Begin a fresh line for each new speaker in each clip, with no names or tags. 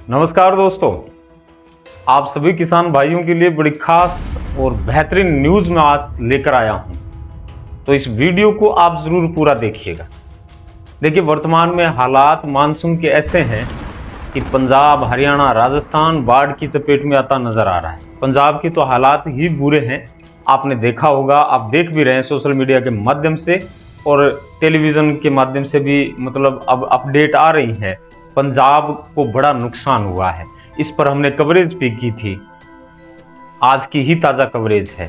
नमस्कार दोस्तों, आप सभी किसान भाइयों के लिए बड़ी खास और बेहतरीन न्यूज़ मैं आज लेकर आया हूं। तो इस वीडियो को आप ज़रूर पूरा देखिएगा। देखिए, वर्तमान में हालात मानसून के ऐसे हैं कि पंजाब, हरियाणा, राजस्थान बाढ़ की चपेट में आता नजर आ रहा है। पंजाब की तो हालात ही बुरे हैं, आपने देखा होगा, आप देख भी रहे हैं सोशल मीडिया के माध्यम से और टेलीविज़न के माध्यम से भी, मतलब अब अपडेट आ रही है। पंजाब को बड़ा नुकसान हुआ है, इस पर हमने कवरेज भी की थी, आज की ही ताज़ा कवरेज है।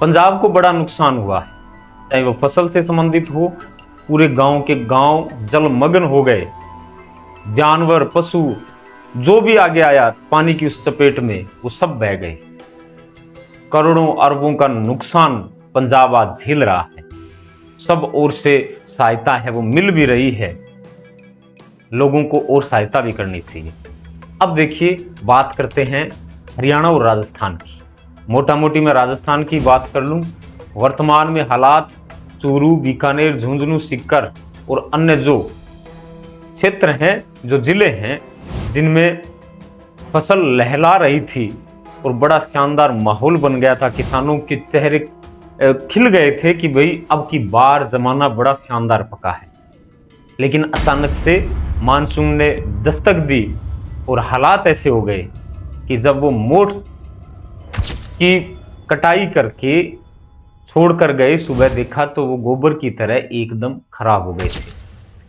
पंजाब को बड़ा नुकसान हुआ है, चाहे वो फसल से संबंधित हो, पूरे गांव के गांव जलमग्न हो गए, जानवर पशु जो भी आगे आया पानी की उस चपेट में वो सब बह गए। करोड़ों अरबों का नुकसान पंजाब आज झेल रहा है। सब ओर से सहायता है वो मिल भी रही है, लोगों को और सहायता भी करनी चाहिए। अब देखिए, बात करते हैं हरियाणा और राजस्थान की। मोटा मोटी मैं राजस्थान की बात कर लूं। वर्तमान में हालात चूरू, बीकानेर, झुंझुनू, सीकर और अन्य जो क्षेत्र हैं, जो जिले हैं, जिनमें फसल लहला रही थी और बड़ा शानदार माहौल बन गया था, किसानों के चेहरे खिल गए थे कि भाई अब की बार जमाना बड़ा शानदार पका है। लेकिन अचानक से मानसून ने दस्तक दी और हालात ऐसे हो गए कि जब वो मोट की कटाई करके छोड़कर गए, सुबह देखा तो वो गोबर की तरह एकदम खराब हो गए थे।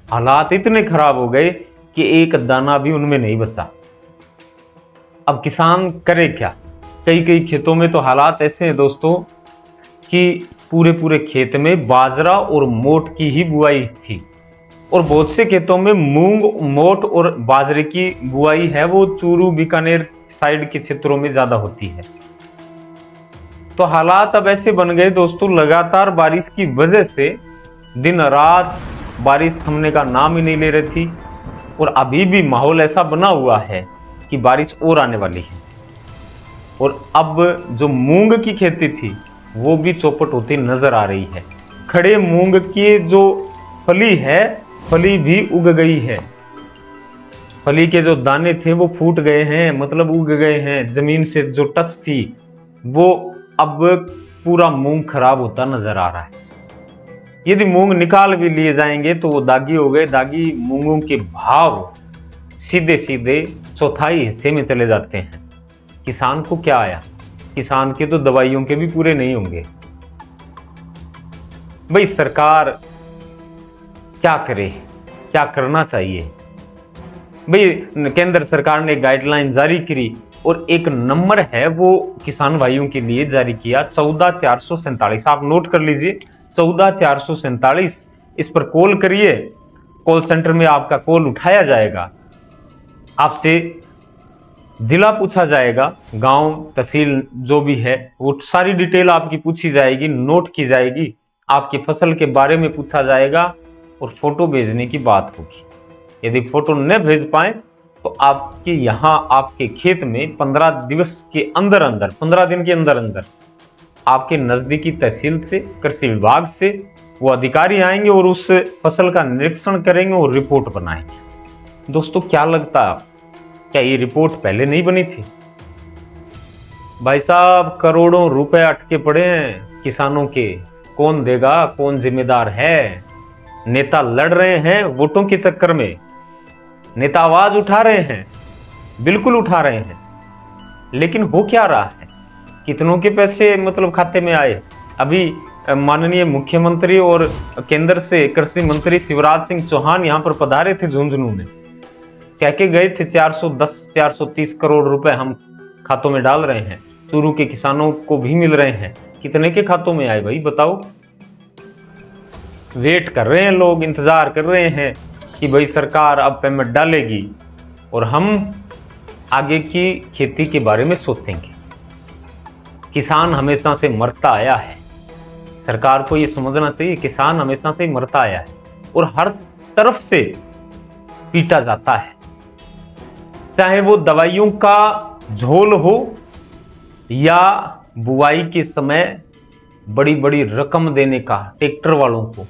हालात इतने खराब हो गए कि एक दाना भी उनमें नहीं बचा। अब किसान करे क्या? कई कई खेतों में तो हालात ऐसे हैं दोस्तों कि पूरे पूरे खेत में बाजरा और मोट की ही बुआई थी और बहुत से खेतों में मूंग, मोट और बाजरे की बुआई है वो चूरू, बीकानेर साइड के क्षेत्रों में ज्यादा होती है। तो हालात अब ऐसे बन गए दोस्तों, लगातार बारिश की वजह से दिन रात बारिश थमने का नाम ही नहीं ले रही थी और अभी भी माहौल ऐसा बना हुआ है कि बारिश और आने वाली है। और अब जो मूंग की खेती थी वो भी चौपट होती नजर आ रही है। खड़े मूंग की जो फली है, फली भी उग गई है। फली के जो दाने थे वो फूट गए हैं, मतलब उग गए हैं। जमीन से जो टच थी वो अब पूरा मूंग खराब होता नजर आ रहा है। यदि मूंग निकाल भी लिए जाएंगे तो वो दागी हो गए। दागी मूंगों के भाव सीधे सीधे चौथाई हिस्से में चले जाते हैं। किसान को क्या आया? किसान के तो दवाइयों के भी पूरे नहीं होंगे। भाई सरकार क्या करे, क्या करना चाहिए? भाई केंद्र सरकार ने गाइडलाइन जारी करी और एक नंबर है वो किसान भाइयों के लिए जारी किया, 14447। आप नोट कर लीजिए, 14447। इस पर कॉल करिए, कॉल सेंटर में आपका कॉल उठाया जाएगा, आपसे जिला पूछा जाएगा, गांव, तहसील जो भी है वो सारी डिटेल आपकी पूछी जाएगी, नोट की जाएगी, आपकी फसल के बारे में पूछा जाएगा और फोटो भेजने की बात होगी। यदि फोटो न भेज पाए तो आपके यहाँ, आपके खेत में 15 दिवस के अंदर अंदर, 15 दिन के अंदर अंदर आपके नजदीकी तहसील से, कृषि विभाग से वो अधिकारी आएंगे और उस फसल का निरीक्षण करेंगे और रिपोर्ट बनाएंगे। दोस्तों क्या लगता है, क्या ये रिपोर्ट पहले नहीं बनी थी? भाई साहब, करोड़ों रुपए अटके पड़े हैं किसानों के, कौन देगा, कौन जिम्मेदार है? नेता लड़ रहे हैं वोटों के चक्कर में, नेता आवाज उठा रहे हैं, बिल्कुल उठा रहे हैं, लेकिन हो क्या रहा है? कितनों के पैसे मतलब खाते में आए? अभी माननीय मुख्यमंत्री और केंद्र से कृषि मंत्री शिवराज सिंह चौहान यहां पर पधारे थे झुंझुनू में, कह के गए थे 410 430 करोड़ रुपए हम खातों में डाल रहे हैं, चूरू के किसानों को भी मिल रहे हैं। कितने के खातों में आए भाई बताओ? वेट कर रहे हैं लोग, इंतजार कर रहे हैं कि भाई सरकार अब पेमेंट डालेगी और हम आगे की खेती के बारे में सोचेंगे। किसान हमेशा से मरता आया है, सरकार को यह समझना चाहिए, किसान हमेशा से मरता आया है और हर तरफ से पीटा जाता है। चाहे वो दवाइयों का झोल हो या बुआई के समय बड़ी बड़ी रकम देने का ट्रैक्टर वालों को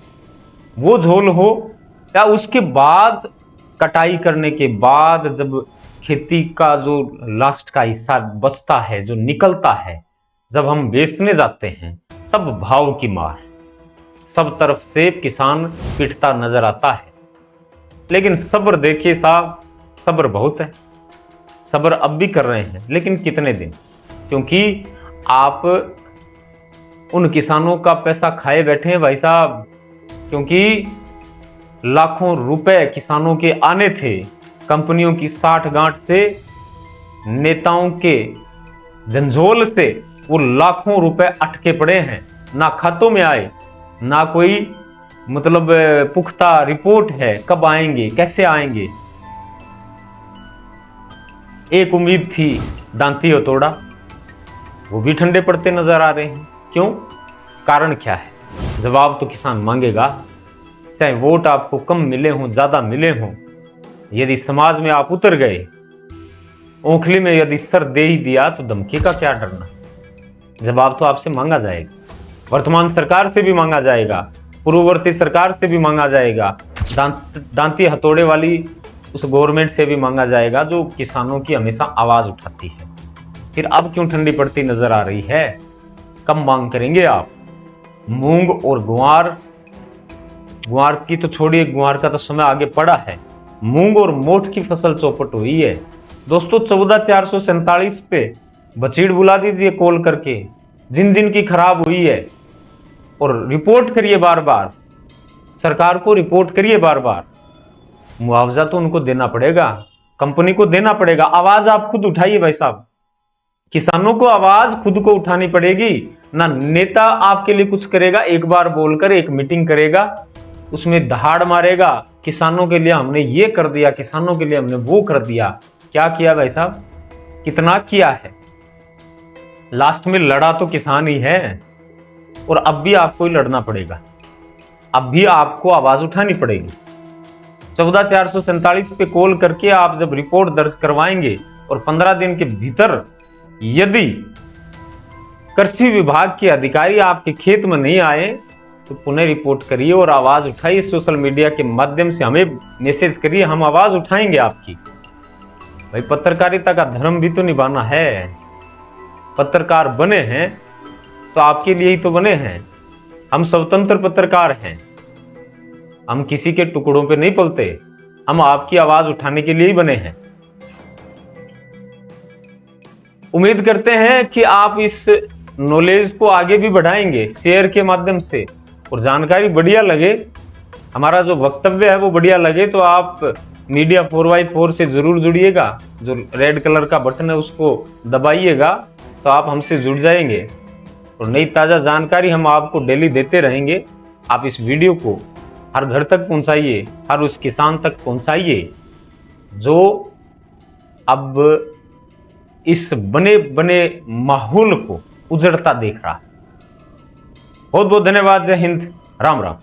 वो झोल हो, या उसके बाद कटाई करने के बाद जब खेती का जो लास्ट का हिस्सा बचता है, जो निकलता है, जब हम बेचने जाते हैं, तब भाव की मार, सब तरफ से किसान पिटता नजर आता है। लेकिन सब्र देखिए साहब, सब्र बहुत है, सब्र अब भी कर रहे हैं, लेकिन कितने दिन? क्योंकि आप उन किसानों का पैसा खाए बैठे हैं भाई साहब, क्योंकि लाखों रुपए किसानों के आने थे, कंपनियों की साठ गांठ से, नेताओं के झंझोल से वो लाखों रुपए अटके पड़े हैं, ना खातों में आए, ना कोई मतलब पुख्ता रिपोर्ट है कब आएंगे, कैसे आएंगे। एक उम्मीद थी दांती हथौड़ा, वो भी ठंडे पड़ते नजर आ रहे हैं। क्यों? कारण क्या है? जवाब तो किसान मांगेगा, चाहे वोट आपको कम मिले हों, ज्यादा मिले हों। यदि समाज में आप उतर गए, ओखली में यदि सर दे ही दिया, तो धमकी का क्या डरना। जवाब तो आपसे मांगा जाएगा, वर्तमान सरकार से भी मांगा जाएगा, पूर्ववर्ती सरकार से भी मांगा जाएगा, दांती हथौड़े वाली उस गवर्नमेंट से भी मांगा जाएगा जो किसानों की हमेशा आवाज उठाती है। फिर अब क्यों ठंडी पड़ती नजर आ रही है? कब मांग करेंगे आप? मूंग और ग्वार, ग्वार की तो छोड़िए, ग्वार का तो समय आगे पड़ा है, मूंग और मोठ की फसल चौपट हुई है दोस्तों। 14,447 पे बचीड़ बुला दीजिए कॉल करके, जिन जिन की खराब हुई है, और रिपोर्ट करिए बार बार, सरकार को रिपोर्ट करिए बार बार। मुआवजा तो उनको देना पड़ेगा, कंपनी को देना पड़ेगा। आवाज आप खुद उठाइए भाई साहब, किसानों को आवाज खुद को उठानी पड़ेगी। ना नेता आपके लिए कुछ करेगा, एक बार बोलकर एक मीटिंग करेगा, उसमें दहाड़ मारेगा, किसानों के लिए हमने ये कर दिया, किसानों के लिए हमने वो कर दिया। क्या किया भाई साहब? कितना किया है? लास्ट में लड़ा तो किसान ही है, और अब भी आपको ही लड़ना पड़ेगा, अब भी आपको आवाज उठानी पड़ेगी। 14,447 पे कॉल करके आप जब रिपोर्ट दर्ज करवाएंगे और 15 दिन के भीतर यदि कृषि विभाग के अधिकारी आपके खेत में नहीं आए, तो पुनः रिपोर्ट करिए और आवाज उठाइए। सोशल मीडिया के माध्यम से हमें मैसेज करिए, हम आवाज उठाएंगे आपकी। भाई पत्रकारिता का धर्म भी तो निभाना है। पत्रकार बने हैं तो आपके लिए ही तो बने हैं। हम स्वतंत्र पत्रकार हैं, हम किसी के टुकड़ों पे नहीं पलते, हम आपकी आवाज उठाने के लिए ही बने हैं। उम्मीद करते हैं कि आप इस नॉलेज को आगे भी बढ़ाएंगे शेयर के माध्यम से, और जानकारी बढ़िया लगे, हमारा जो वक्तव्य है वो बढ़िया लगे, तो आप मीडिया 4x4 से जरूर जुड़िएगा। जो रेड कलर का बटन है उसको दबाइएगा, तो आप हमसे जुड़ जाएंगे और नई ताजा जानकारी हम आपको डेली देते रहेंगे। आप इस वीडियो को हर घर तक पहुंचाइए, हर उस किसान तक पहुंचाइए जो अब इस बने बने माहौल को उजड़ता देख रहा है। बहुत बहुत धन्यवाद। जय हिंद, राम राम।